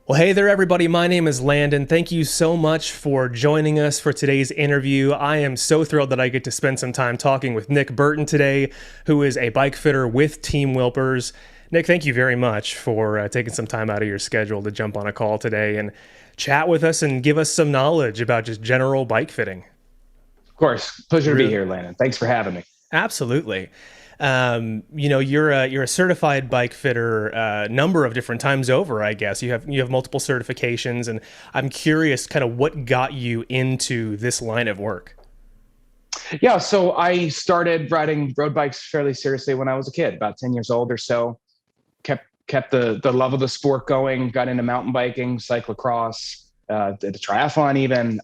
Well, hey there, everybody. My name is Landon. Thank you so much for joining us for today's interview. I am so thrilled that I get to spend some time talking with Nick Burton today, who is a bike fitter with Team Wilpers. Nick, thank you very much for taking some time out of your schedule to jump on a call today and chat with us and give us some knowledge about just general bike fitting. Of course. Pleasure to be Really, here, Landon. Thanks for having me. absolutely. You're a certified bike fitter a number of different times over, I guess. You have multiple certifications, and I'm curious kind of what got you into this line of work. Yeah, so I started riding road bikes fairly seriously when I was a kid, about 10 years old or so. Kept the love of the sport going, got into mountain biking, cyclocross, did a triathlon even.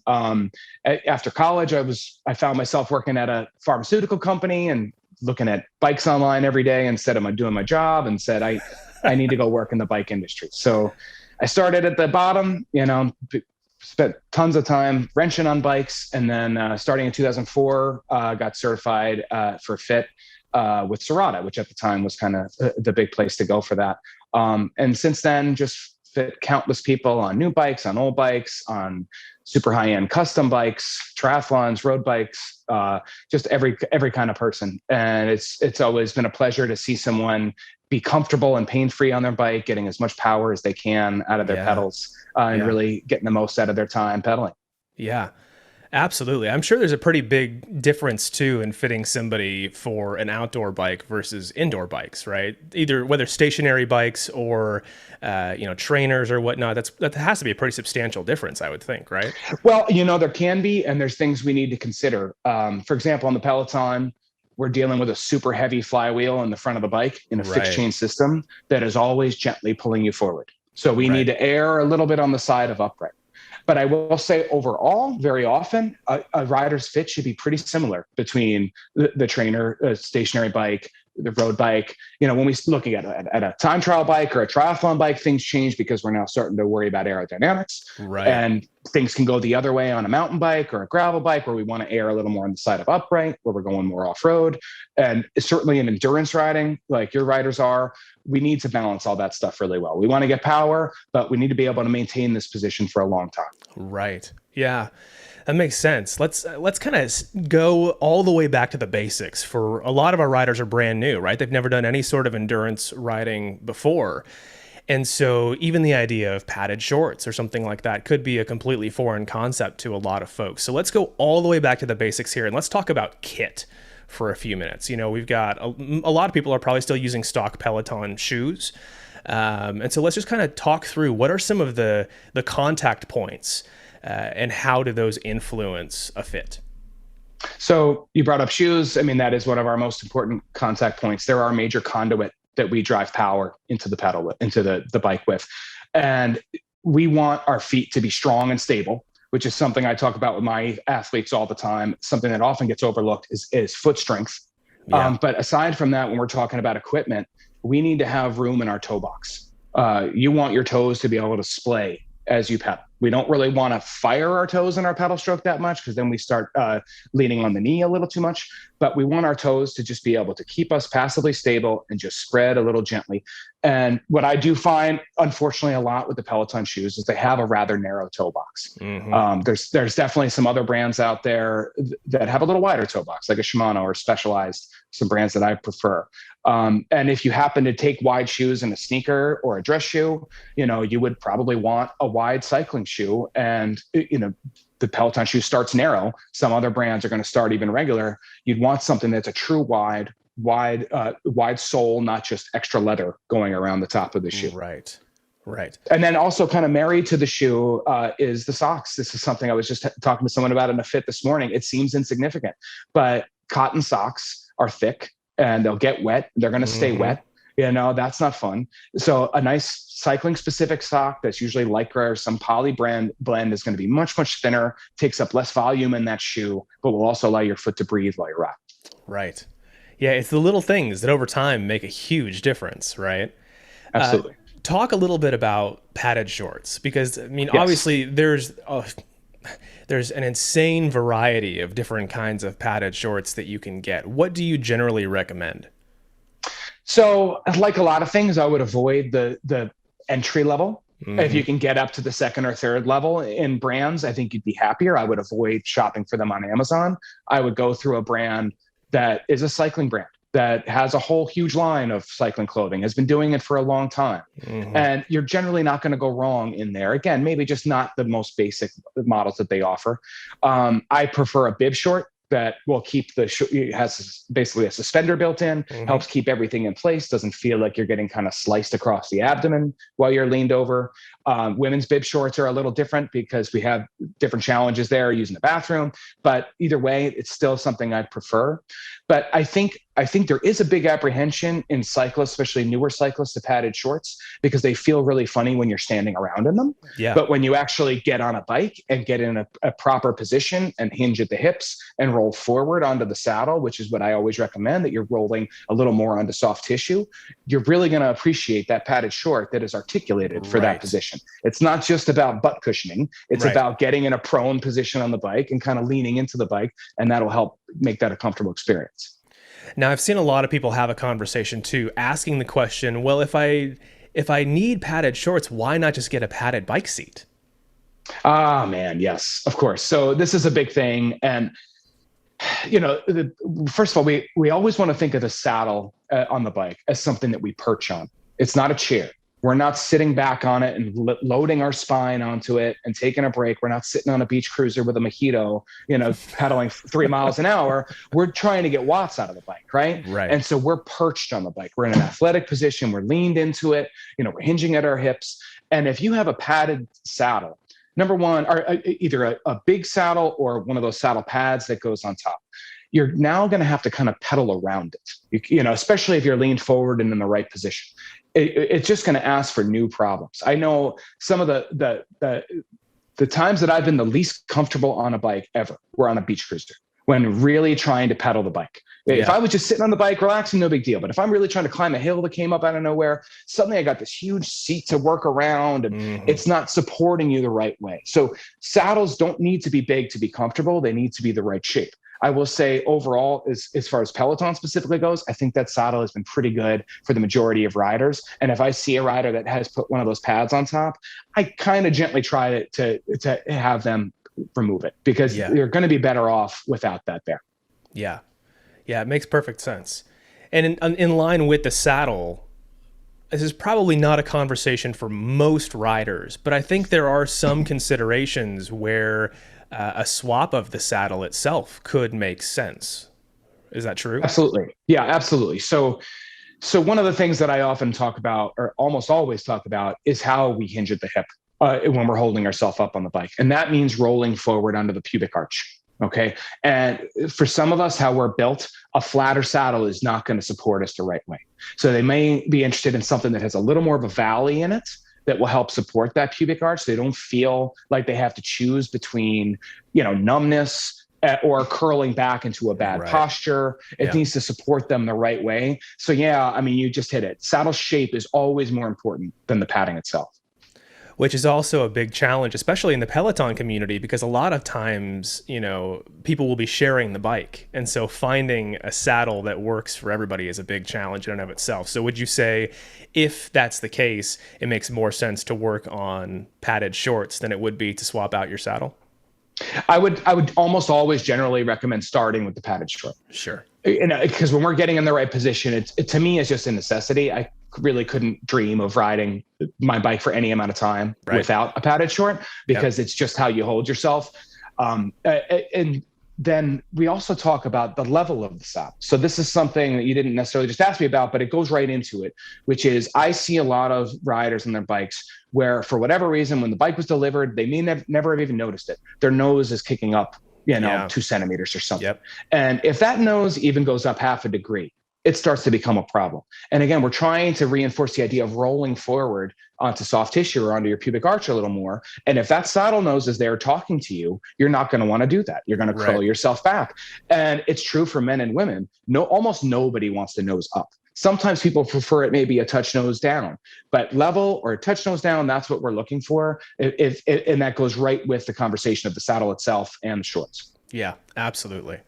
After college, I found myself working at a pharmaceutical company and looking at bikes online every day instead of doing my job, and said I need to go work in the bike industry. So I started at the bottom, spent tons of time wrenching on bikes, and then starting in 2004, got certified for fit with Serrata, which at the time was kind of the big place to go for that. And since then, just fit countless people on new bikes, on old bikes, on super high-end custom bikes, triathlons, road bikes, just every kind of person. And it's always been a pleasure to see someone be comfortable and pain-free on their bike, getting as much power as they can out of their Yeah, pedals, and yeah, really getting the most out of their time pedaling. yeah. Absolutely. I'm sure there's a pretty big difference too in fitting somebody for an outdoor bike versus indoor bikes, right? Either whether stationary bikes or trainers or whatnot. That has to be a pretty substantial difference, I would think, right? Well, there can be, and there's things we need to consider. For example, on the Peloton, we're dealing with a super heavy flywheel in the front of the bike in a fixed Right. chain system that is always gently pulling you forward. So we need Right. to err a little bit on the side of upright. But I will say overall, very often, a rider's fit should be pretty similar between the trainer, stationary bike, the road bike. When we're looking at a time trial bike or a triathlon bike, things change because we're now starting to worry about aerodynamics. Right. And things can go the other way on a mountain bike or a gravel bike, where we want to err a little more on the side of upright, where we're going more off road. And certainly in endurance riding, like your riders are, we need to balance all that stuff really well. We want to get power, but we need to be able to maintain this position for a long time. Right. Yeah. That makes sense. Let's kind of go all the way back to the basics. For a lot of our riders are brand new, right? They've never done any sort of endurance riding before. And so even the idea of padded shorts or something like that could be a completely foreign concept to a lot of folks. So let's go all the way back to the basics here and let's talk about kit for a few minutes. We've got a lot of people are probably still using stock Peloton shoes. And so let's just kind of talk through what are some of the contact points and how do those influence a fit? So you brought up shoes. I mean, that is one of our most important contact points. They're our major conduit that we drive power into the pedal with, into the bike with. And we want our feet to be strong and stable, which is something I talk about with my athletes all the time. Something that often gets overlooked is foot strength. Yeah. But aside from that, when we're talking about equipment, we need to have room in our toe box. You want your toes to be able to splay as you pedal. We don't really want to fire our toes in our pedal stroke that much, because then we start leaning on the knee a little too much. But we want our toes to just be able to keep us passively stable and just spread a little gently. And what I do find, unfortunately, a lot with the Peloton shoes is they have a rather narrow toe box. Hmm. There's definitely some other brands out there that have a little wider toe box, like a Shimano or Specialized, some brands that I prefer. And if you happen to take wide shoes in a sneaker or a dress shoe, you would probably want a wide cycling shoe. And, the Peloton shoe starts narrow. Some other brands are going to start even regular. You'd want something that's a true wide sole, not just extra leather going around the top of the shoe. Right. Right. And then also kind of married to the shoe is the socks. This is something I was just talking to someone about in a fit this morning. It seems insignificant, but cotton socks are thick and they'll get wet. They're going to stay Hmm. wet. That's not fun. So a nice cycling specific sock that's usually Lycra or some poly blend is going to be much, much thinner, takes up less volume in that shoe, but will also allow your foot to breathe while you're riding. Right. Yeah. It's the little things that over time make a huge difference, right? Uh, Absolutely. Talk a little bit about padded shorts because I mean, Yes. obviously there's an insane variety of different kinds of padded shorts that you can get. What do you generally recommend? So, like a lot of things, I would avoid the entry level. If you can get up to the second or third level in brands, I think you'd be happier. I would avoid shopping for them on Amazon. I would go through a brand that is a cycling brand that has a whole huge line of cycling clothing, has been doing it for a long time. And you're generally not going to go wrong in there. Again, maybe just not the most basic models that they offer. I prefer a bib short that will keep it has basically a suspender built in, helps keep everything in place, doesn't feel like you're getting kind of sliced across the abdomen while you're leaned over. Women's bib shorts are a little different because we have different challenges there using the bathroom, but either way, it's still something I'd prefer. But I think there is a big apprehension in cyclists, especially newer cyclists, to padded shorts because they feel really funny when you're standing around in them. Yeah. But when you actually get on a bike and get in a proper position and hinge at the hips and roll forward onto the saddle, which is what I always recommend, that you're rolling a little more onto soft tissue, you're really going to appreciate that padded short that is articulated for that position. It's not just about butt cushioning. It's about getting in a prone position on the bike and kind of leaning into the bike, and that'll help make that a comfortable experience. Now, I've seen a lot of people have a conversation too, asking the question, well, if I need padded shorts, why not just get a padded bike seat? Ah, man, yes, of course. So this is a big thing. And, first of all, we always want to think of the saddle on the bike as something that we perch on. It's not a chair. We're not sitting back on it and loading our spine onto it and taking a break. We're not sitting on a beach cruiser with a mojito, pedaling 3 miles an hour. We're trying to get watts out of the bike, right? And so we're perched on the bike. We're in an athletic position. We're leaned into it. We're hinging at our hips. And if you have a padded saddle, number one, or either a big saddle or one of those saddle pads that goes on top, you're now going to have to kind of pedal around it, especially if you're leaned forward and in the right position. It's just going to ask for new problems. I know some of the times that I've been the least comfortable on a bike ever were on a beach cruiser when really trying to pedal the bike. Yeah. If I was just sitting on the bike, relaxing, no big deal. But if I'm really trying to climb a hill that came up out of nowhere, suddenly I got this huge seat to work around and it's not supporting you the right way. So saddles don't need to be big to be comfortable. They need to be the right shape. I will say overall, as far as Peloton specifically goes, I think that saddle has been pretty good for the majority of riders. And if I see a rider that has put one of those pads on top, I kind of gently try to have them remove it because you're going to be better off without that there. Yeah. Yeah, it makes perfect sense. And in line with the saddle, this is probably not a conversation for most riders, but I think there are some considerations where a swap of the saddle itself could make sense. Is that true? Absolutely. Yeah, absolutely. So one of the things that I often talk about, or almost always talk about, is how we hinge at the hip when we're holding ourselves up on the bike. And that means rolling forward under the pubic arch. Okay. And for some of us, how we're built, a flatter saddle is not going to support us the right way. So they may be interested in something that has a little more of a valley in it that will help support that pubic arch. So they don't feel like they have to choose between, numbness or curling back into a bad posture. It needs to support them the right way. So you just hit it. Saddle shape is always more important than the padding itself. Which is also a big challenge, especially in the Peloton community, because a lot of times, people will be sharing the bike. And so finding a saddle that works for everybody is a big challenge in and of itself. So would you say if that's the case, it makes more sense to work on padded shorts than it would be to swap out your saddle? I would almost always generally recommend starting with the padded short. Sure. Because when we're getting in the right position, it to me is just a necessity. I really couldn't dream of riding my bike for any amount of time without a padded short because it's just how you hold yourself. And then we also talk about the level of the saddle. So this is something that you didn't necessarily just ask me about, but it goes right into it, which is I see a lot of riders on their bikes where for whatever reason, when the bike was delivered, they may never have even noticed it. Their nose is kicking up, 2 centimeters or something. And if that nose even goes up half a degree, it starts to become a problem. And again, we're trying to reinforce the idea of rolling forward onto soft tissue or onto your pubic arch a little more. And if that saddle nose is there talking to you, you're not going to want to do that. You're going to curl yourself back. And it's true for men and women. Almost nobody wants to nose up. Sometimes people prefer it maybe a touch nose down, but level or a touch nose down, that's what we're looking for. And that goes right with the conversation of the saddle itself and the shorts. Yeah, absolutely.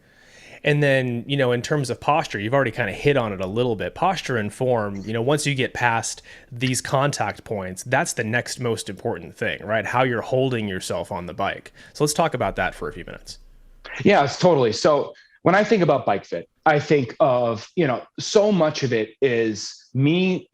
And then, in terms of posture, you've already kind of hit on it a little bit. Posture and form, once you get past these contact points, that's the next most important thing, right? How you're holding yourself on the bike. So let's talk about that for a few minutes. Yeah, it's totally. So when I think about bike fit, I think of, so much of it is me,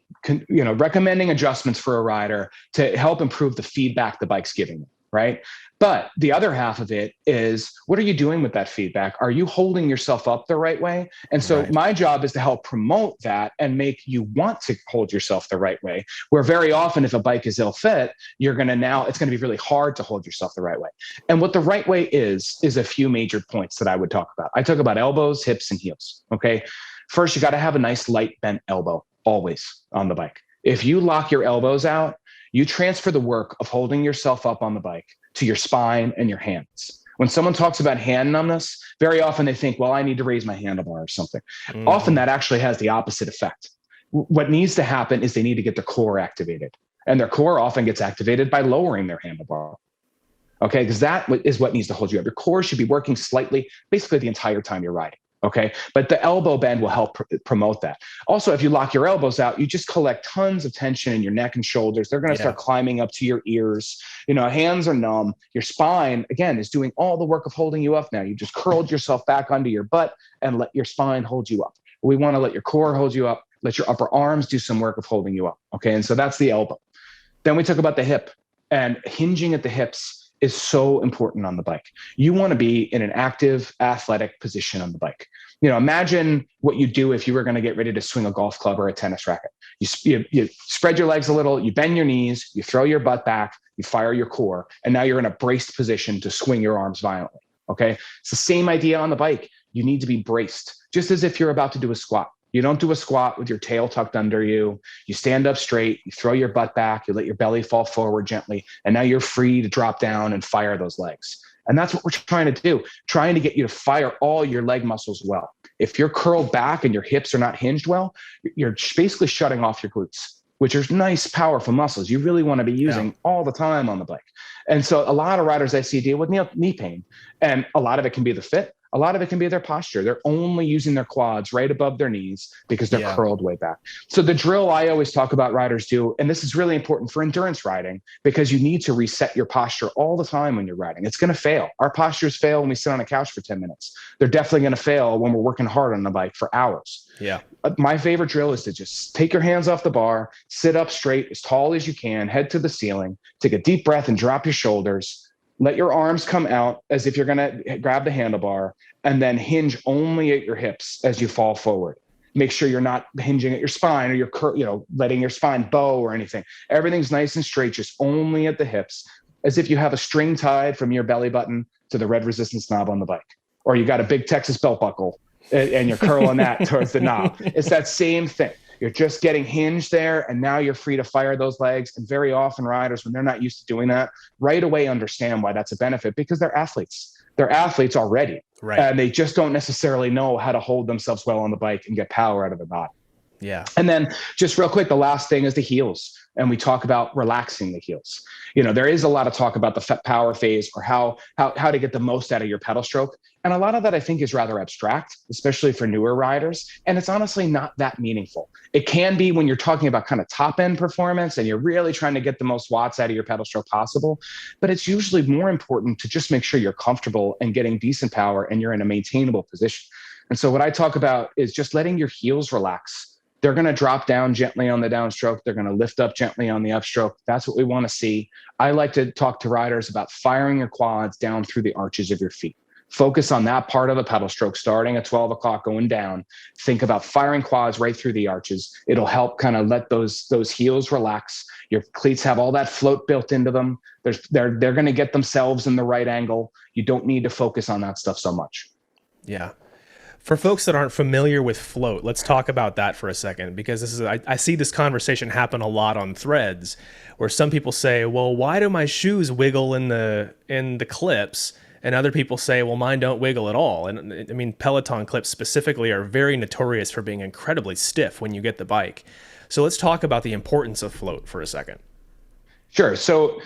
recommending adjustments for a rider to help improve the feedback the bike's giving them, right? But the other half of it is, what are you doing with that feedback? Are you holding yourself up the right way? And so Right. my job is to help promote that and make you want to hold yourself the right way. Where very often, if a bike is ill fit, it's going to be really hard to hold yourself the right way. And what the right way is a few major points that I would talk about. I talk about elbows, hips, and heels. Okay. First, you got to have a nice light bent elbow always on the bike. If you lock your elbows out, you transfer the work of holding yourself up on the bike to your spine and your hands. When someone talks about hand numbness, very often they think, well, I need to raise my handlebar or something. Mm-hmm. Often that actually has the opposite effect. What needs to happen is they need to get their core activated. And their core often gets activated by lowering their handlebar. Okay, because that is what needs to hold you up. Your core should be working slightly, basically the entire time you're riding. Okay, but the elbow bend will help promote that. Also, if you lock your elbows out, you just collect tons of tension in your neck and shoulders. They're going to start climbing up to your ears. Hands are numb. Your spine, again, is doing all the work of holding you up now. You just curled yourself back under your butt and let your spine hold you up. We want to let your core hold you up, let your upper arms do some work of holding you up. Okay, and so that's the elbow. Then we talk about the hip, and hinging at the hips is so important on the bike. You want to be in an active, athletic position on the bike. Imagine what you do if you were going to get ready to swing a golf club or a tennis racket. You spread your legs a little, you bend your knees, you throw your butt back, you fire your core, and now you're in a braced position to swing your arms violently. Okay, it's the same idea on the bike. You need to be braced, just as if you're about to do a squat. You don't do a squat with your tail tucked under you. You stand up straight, you throw your butt back, you let your belly fall forward gently, and now you're free to drop down and fire those legs. And that's what we're trying to do, trying to get you to fire all your leg muscles well. If you're curled back and your hips are not hinged well, you're basically shutting off your glutes, which are nice, powerful muscles you really want to be using all the time on the bike. And so a lot of riders I see deal with knee pain, and a lot of it can be the fit. A lot of it can be their posture. They're only using their quads right above their knees because they're curled way back. So the drill I always talk about riders do, and this is really important for endurance riding, because you need to reset your posture all the time when you're riding. It's going to fail. Our postures fail when we sit on a couch for 10 minutes. They're definitely going to fail when we're working hard on the bike for hours. Yeah. My favorite drill is to just take your hands off the bar, sit up straight as tall as you can, head to the ceiling, take a deep breath and drop your shoulders. Let your arms come out as if you're going to grab the handlebar, and then hinge only at your hips as you fall forward. Make sure you're not hinging at your spine or letting your spine bow or anything. Everything's nice and straight, just only at the hips, as if you have a string tied from your belly button to the red resistance knob on the bike, or you got a big Texas belt buckle and you're curling that towards the knob. It's that same thing. You're just getting hinged there, and now you're free to fire those legs. And very often riders, when they're not used to doing that, right away understand why that's a benefit, because they're athletes. They're athletes already. Right. And they just don't necessarily know how to hold themselves well on the bike and get power out of their body. Yeah. And then just real quick, the last thing is the heels. And we talk about relaxing the heels. There is a lot of talk about the power phase, or how to get the most out of your pedal stroke. And a lot of that I think is rather abstract, especially for newer riders. And it's honestly not that meaningful. It can be when you're talking about kind of top end performance and you're really trying to get the most watts out of your pedal stroke possible. But it's usually more important to just make sure you're comfortable and getting decent power and you're in a maintainable position. And so what I talk about is just letting your heels relax. They're going to drop down gently on the downstroke. They're going to lift up gently on the upstroke. That's what we want to see. I like to talk to riders about firing your quads down through the arches of your feet. Focus on that part of the pedal stroke, starting at 12 o'clock going down. Think about firing quads right through the arches. It'll help kind of let those heels relax. Your cleats have all that float built into them. They're going to get themselves in the right angle. You don't need to focus on that stuff so much. Yeah. For folks that aren't familiar with float, let's talk about that for a second, because I see this conversation happen a lot on threads, where some people say, well, why do my shoes wiggle in the clips? And other people say, well, mine don't wiggle at all. And I mean, Peloton clips specifically are very notorious for being incredibly stiff when you get the bike. So let's talk about the importance of float for a second. Sure. So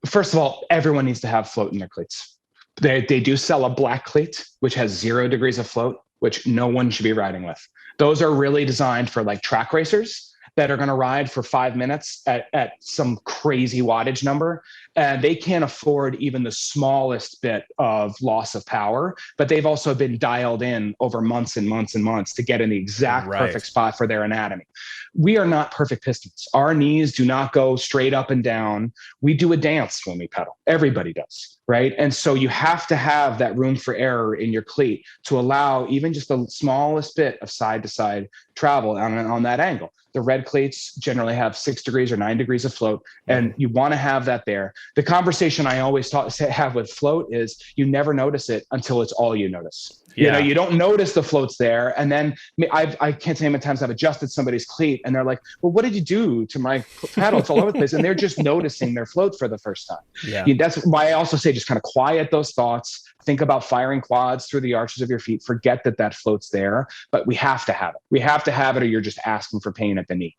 first of all, everyone needs to have float in their cleats. They do sell a black cleat, which has 0 degrees of float. which no one should be riding with. Those are really designed for like track racers that are going to ride for 5 minutes at some crazy wattage number. And they can't afford even the smallest bit of loss of power, but they've also been dialed in over months and months and months to get in the exact perfect spot for their anatomy. We are not perfect pistons. Our knees do not go straight up and down. We do a dance when we pedal. Everybody does, right? And so you have to have that room for error in your cleat to allow even just the smallest bit of side to side travel on that angle. The red cleats generally have 6 degrees or 9 degrees of float, and you want to have that there. The conversation I always have with float is you never notice it until it's all you notice. Yeah. You know, you don't notice the floats there. And then I can't tell you how many times I've adjusted somebody's cleat and they're like, well, what did you do to my pedal? It's all over the place. And they're just noticing their float for the first time. Yeah. That's why I also say just kind of quiet those thoughts. Think about firing quads through the arches of your feet. Forget that float's there, but we have to have it. We have to have it or you're just asking for pain at the knee.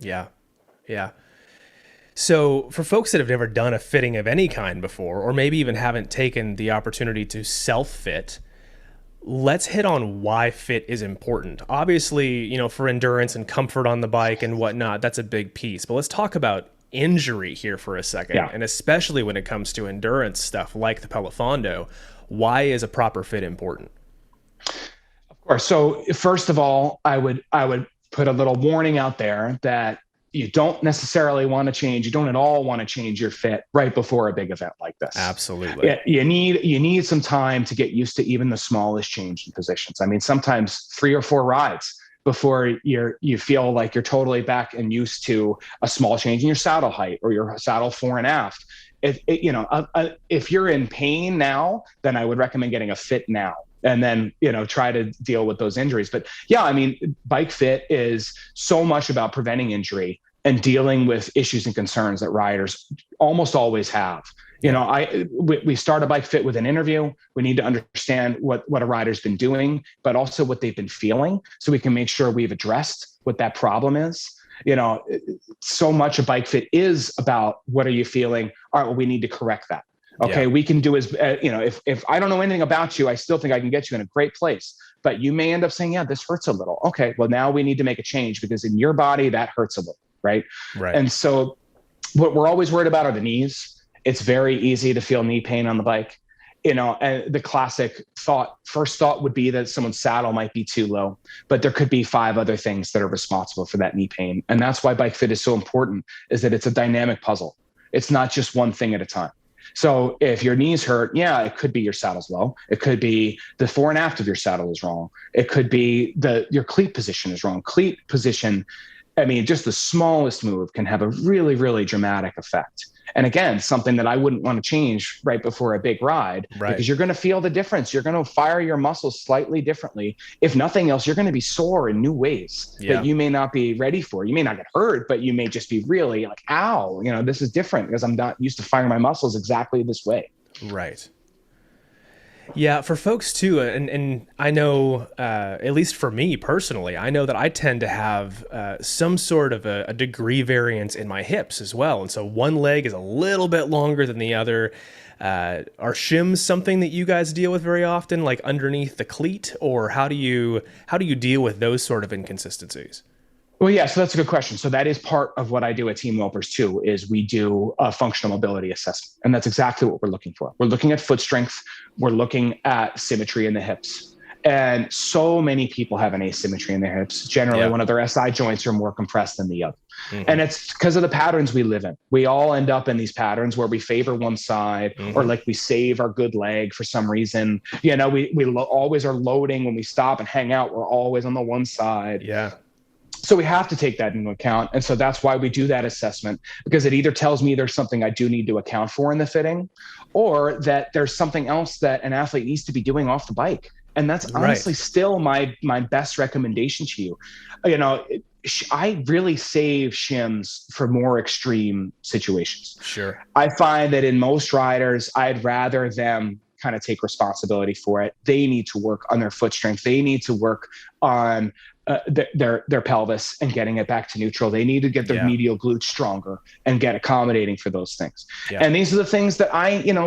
Yeah. Yeah. So for folks that have never done a fitting of any kind before, or maybe even haven't taken the opportunity to self-fit, let's hit on why fit is important. Obviously, you know, for endurance and comfort on the bike and whatnot, that's a big piece. But let's talk about injury here for a second. Yeah. And especially when it comes to endurance stuff like the Pelafondo, why is a proper fit important? Of course. So first of all, I would put a little warning out there that you don't necessarily want to change. You don't at all want to change your fit right before a big event like this. Absolutely. You need some time to get used to even the smallest change in positions. I mean, sometimes 3 or 4 rides before you feel like you're totally back and used to a small change in your saddle height or your saddle fore and aft. If you're in pain now, then I would recommend getting a fit now. And then, try to deal with those injuries. But yeah, I mean, bike fit is so much about preventing injury and dealing with issues and concerns that riders almost always have. We start a bike fit with an interview. We need to understand what a rider's been doing, but also what they've been feeling so we can make sure we've addressed what that problem is. So much a bike fit is about what are you feeling? All right, well, we need to correct that. Okay, we can do if I don't know anything about you, I still think I can get you in a great place. But you may end up saying, yeah, this hurts a little. Okay, well, now we need to make a change because in your body, that hurts a little, right? And so what we're always worried about are the knees. It's very easy to feel knee pain on the bike. And the classic first thought would be that someone's saddle might be too low, but there could be 5 other things that are responsible for that knee pain. And that's why bike fit is so important, is that it's a dynamic puzzle. It's not just one thing at a time. So if your knees hurt, yeah, it could be your saddle's low. It could be the fore and aft of your saddle is wrong. It could be your cleat position is wrong. Cleat position, I mean, just the smallest move can have a really, really dramatic effect. And again, something that I wouldn't want to change right before a big ride, because you're going to feel the difference. You're going to fire your muscles slightly differently. If nothing else, you're going to be sore in new ways that you may not be ready for. You may not get hurt, but you may just be really like, ow, this is different because I'm not used to firing my muscles exactly this way. Right. Yeah, for folks too, and I know, at least for me personally, I know that I tend to have some sort of a degree variance in my hips as well. And so one leg is a little bit longer than the other. Are shims something that you guys deal with very often, like underneath the cleat, or how do you deal with those sort of inconsistencies? Well, yeah, so that's a good question. So that is part of what I do at Team Wilpers too, is we do a functional mobility assessment. And that's exactly what we're looking for. We're looking at foot strength. We're looking at symmetry in the hips. And so many people have an asymmetry in their hips. Generally, one of their SI joints are more compressed than the other. Mm-hmm. And it's because of the patterns we live in. We all end up in these patterns where we favor one side, or like we save our good leg for some reason. We always are loading when we stop and hang out. We're always on the one side. Yeah. So we have to take that into account. And so that's why we do that assessment, because it either tells me there's something I do need to account for in the fitting, or that there's something else that an athlete needs to be doing off the bike. And that's honestly still my best recommendation to you. I really save shims for more extreme situations. Sure. I find that in most riders, I'd rather them kind of take responsibility for it. They need to work on their foot strength. They need to work on their pelvis and getting it back to neutral. They need to get their medial glutes stronger and get accommodating for those things. And these are the things that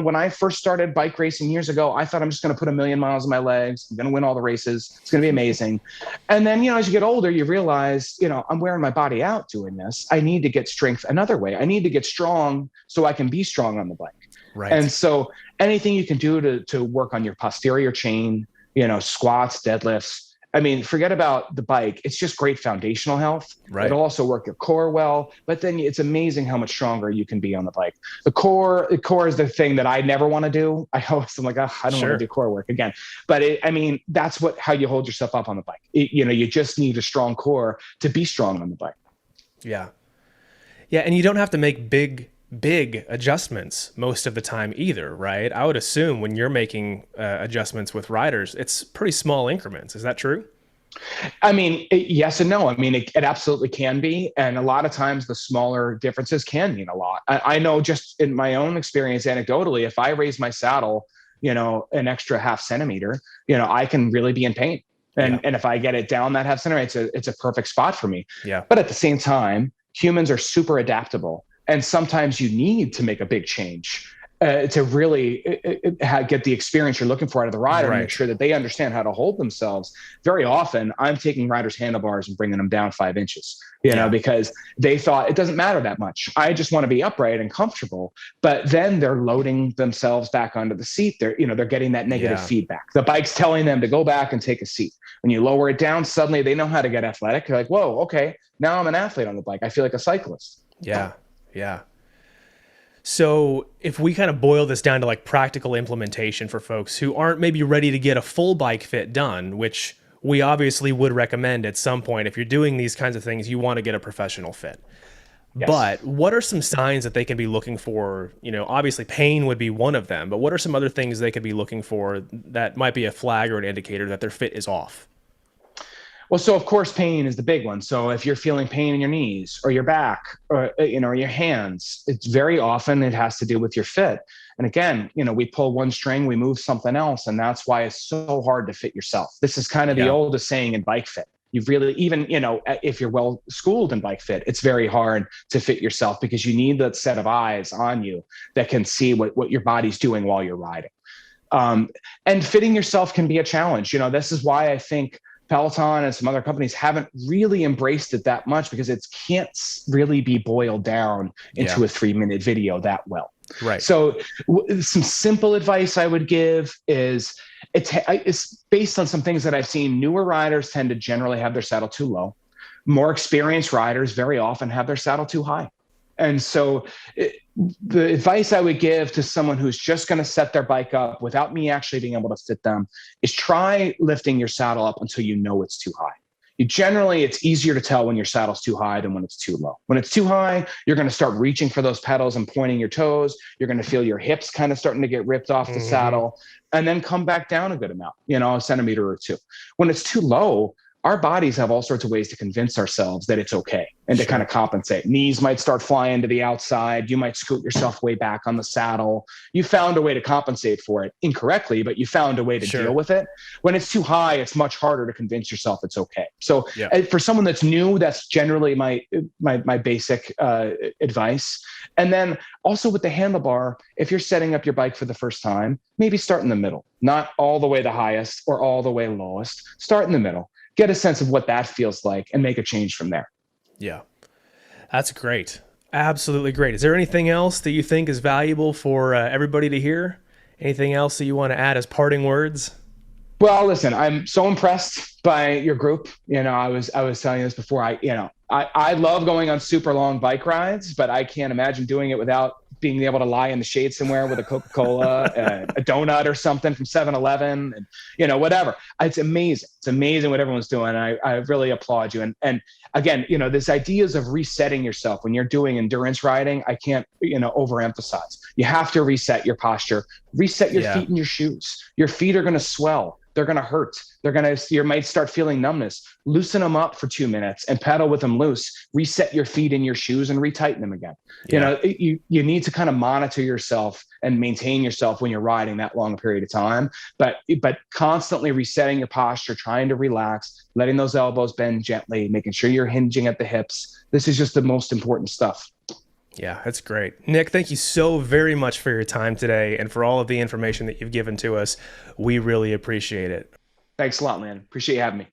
when I first started bike racing years ago, I thought I'm just going to put 1,000,000 miles on my legs. I'm going to win all the races. It's going to be amazing. And then, as you get older, you realize, I'm wearing my body out doing this. I need to get strength another way. I need to get strong so I can be strong on the bike. Right. And so anything you can do to work on your posterior chain, squats, deadlifts, forget about the bike. It's just great foundational health. Right. It'll also work your core well, but then it's amazing how much stronger you can be on the bike. The core is the thing that I never want to do. I'm like, I don't want to do core work again. But that's how you hold yourself up on the bike. You just need a strong core to be strong on the bike. Yeah. Yeah. And you don't have to make big adjustments most of the time either, right? I would assume when you're making adjustments with riders, it's pretty small increments. Is that true? Yes and no. It absolutely can be. And a lot of times the smaller differences can mean a lot. I know just in my own experience, anecdotally, if I raise my saddle, an extra 0.5 centimeter, I can really be in pain. And if I get it down that 0.5 centimeter, it's a perfect spot for me. Yeah. But at the same time, humans are super adaptable. And sometimes you need to make a big change to really get the experience you're looking for out of the rider, and make sure that they understand how to hold themselves. Very often, I'm taking riders' handlebars and bringing them down 5 inches, because they thought it doesn't matter that much. I just want to be upright and comfortable. But then they're loading themselves back onto the seat. They're getting that negative feedback. The bike's telling them to go back and take a seat. When you lower it down, suddenly they know how to get athletic. They're like, whoa, okay, now I'm an athlete on the bike. I feel like a cyclist. Yeah. Yeah. So if we kind of boil this down to like practical implementation for folks who aren't maybe ready to get a full bike fit done, which we obviously would recommend at some point, if you're doing these kinds of things, you want to get a professional fit. Yes. But what are some signs that they can be looking for? Obviously pain would be one of them, but what are some other things they could be looking for that might be a flag or an indicator that their fit is off? Well, so of course, pain is the big one. So if you're feeling pain in your knees or your back or, or your hands, it's very often it has to do with your fit. And again, we pull one string, we move something else. And that's why it's so hard to fit yourself. This is kind of the oldest saying in bike fit. You've really, even, if you're well schooled in bike fit, it's very hard to fit yourself because you need that set of eyes on you that can see what your body's doing while you're riding. And fitting yourself can be a challenge. This is why I think Peloton and some other companies haven't really embraced it that much, because it can't really be boiled down into a 3-minute video that well. Right. So some simple advice I would give is it's based on some things that I've seen. Newer riders tend to generally have their saddle too low. More experienced riders very often have their saddle too high. And so the advice I would give to someone who's just going to set their bike up without me actually being able to fit them is try lifting your saddle up until you know it's too high. It's easier to tell when your saddle's too high than when it's too low. When it's too high, you're going to start reaching for those pedals and pointing your toes. You're going to feel your hips kind of starting to get ripped off the saddle, and then come back down a good amount, 1 centimeter or 2. When it's too low, our bodies have all sorts of ways to convince ourselves that it's okay and to kind of compensate. Knees might start flying to the outside. You might scoot yourself way back on the saddle. You found a way to compensate for it incorrectly, but you found a way to deal with it. When it's too high, it's much harder to convince yourself it's okay. So for someone that's new, that's generally my basic advice. And then also with the handlebar, if you're setting up your bike for the first time, maybe start in the middle, not all the way the highest or all the way lowest. Start in the middle. Get a sense of what that feels like and make a change from there. Yeah, that's great. Absolutely great. Is there anything else that you think is valuable for everybody to hear? Anything else that you want to add as parting words? Well, listen, I'm so impressed by your group. I was telling you this before. I love going on super long bike rides, but I can't imagine doing it without being able to lie in the shade somewhere with a Coca-Cola, a donut or something from 7-Eleven, and whatever. It's amazing. It's amazing what everyone's doing. I really applaud you. And again, this ideas of resetting yourself when you're doing endurance riding, I can't, overemphasize. You have to reset your posture, reset your feet in your shoes. Your feet are going to swell. they're going to hurt. You might start feeling numbness. Loosen them up for 2 minutes and pedal with them loose. Reset your feet in your shoes and retighten them again. Yeah. You need to kind of monitor yourself and maintain yourself when you're riding that long a period of time. But constantly resetting your posture, trying to relax, letting those elbows bend gently, making sure you're hinging at the hips. This is just the most important stuff. Yeah, that's great. Nick, thank you so very much for your time today and for all of the information that you've given to us. We really appreciate it. Thanks a lot, man. Appreciate you having me.